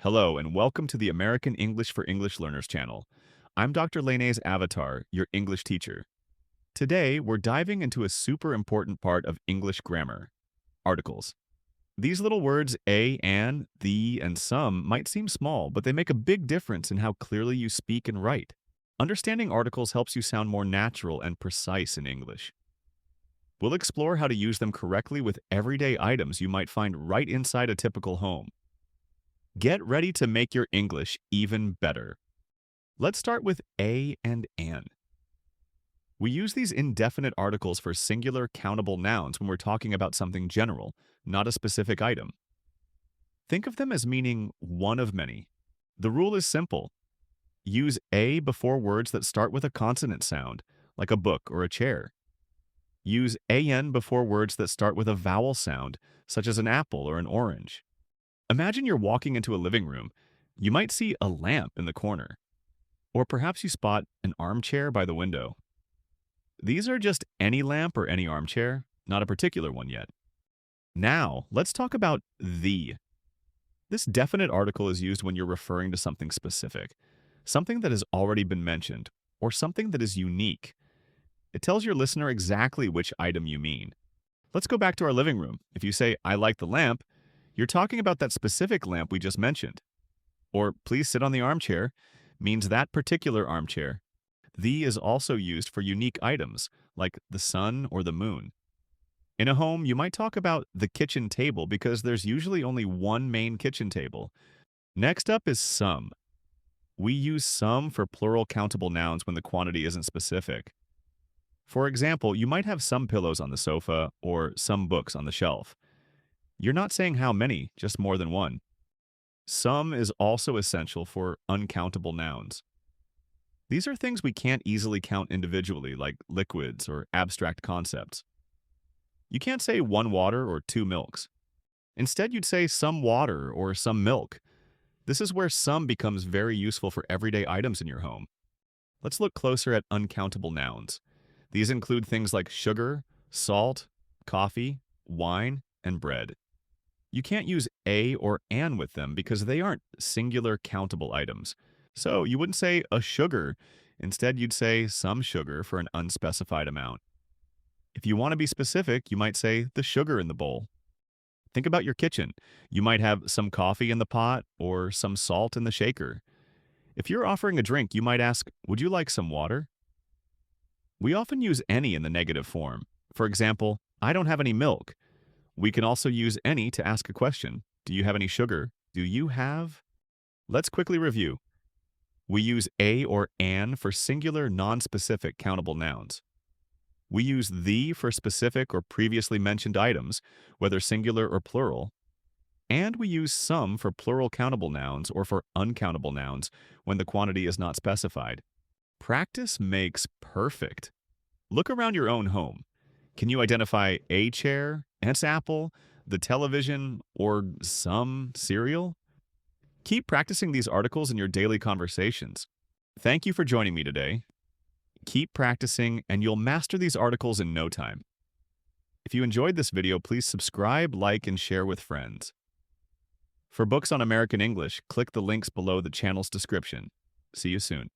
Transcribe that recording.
Hello, and welcome to the American English for English Learners channel. I'm Dr. Lene's avatar, your English teacher. Today, we're diving into a super important part of English grammar, articles. These little words an, the, and some might seem small, but they make a big difference in how clearly you speak and write. Understanding articles helps you sound more natural and precise in English. We'll explore how to use them correctly with everyday items you might find right inside a typical home. Get ready to make your English even better. Let's start with a and an. We use these indefinite articles for singular countable nouns when we're talking about something general, not a specific item. Think of them as meaning one of many. The rule is simple. Use a before words that start with a consonant sound, like a book or a chair. Use an before words that start with a vowel sound, such as an apple or an orange. Imagine you're walking into a living room. You might see a lamp in the corner, or perhaps you spot an armchair by the window. These are just any lamp or any armchair, not a particular one yet. Now, let's talk about the. This definite article is used when you're referring to something specific, something that has already been mentioned, or something that is unique. It tells your listener exactly which item you mean. Let's go back to our living room. If you say, "I like the lamp," you're talking about that specific lamp we just mentioned. Or, "Please sit on the armchair," means that particular armchair. The is also used for unique items, like the sun or the moon. In a home, you might talk about the kitchen table because there's usually only one main kitchen table. Next up is some. We use some for plural countable nouns when the quantity isn't specific. For example, you might have some pillows on the sofa or some books on the shelf. You're not saying how many, just more than one. Some is also essential for uncountable nouns. These are things we can't easily count individually, like liquids or abstract concepts. You can't say one water or two milks. Instead, you'd say some water or some milk. This is where some becomes very useful for everyday items in your home. Let's look closer at uncountable nouns. These include things like sugar, salt, coffee, wine, and bread. You can't use a or an with them because they aren't singular countable items. So you wouldn't say a sugar. Instead, you'd say some sugar for an unspecified amount. If you want to be specific, you might say the sugar in the bowl. Think about your kitchen. You might have some coffee in the pot or some salt in the shaker. If you're offering a drink, you might ask, "Would you like some water?" We often use any in the negative form. For example, "I don't have any milk." We can also use any to ask a question. Do you have any sugar? Do you have? Let's quickly review. We use a or an for singular, non-specific countable nouns. We use the for specific or previously mentioned items, whether singular or plural. And we use some for plural countable nouns or for uncountable nouns when the quantity is not specified. Practice makes perfect. Look around your own home. Can you identify a chair, an apple, the television, or some cereal? Keep practicing these articles in your daily conversations. Thank you for joining me today. Keep practicing, and you'll master these articles in no time. If you enjoyed this video, please subscribe, like, and share with friends. For books on American English, click the links below the channel's description. See you soon.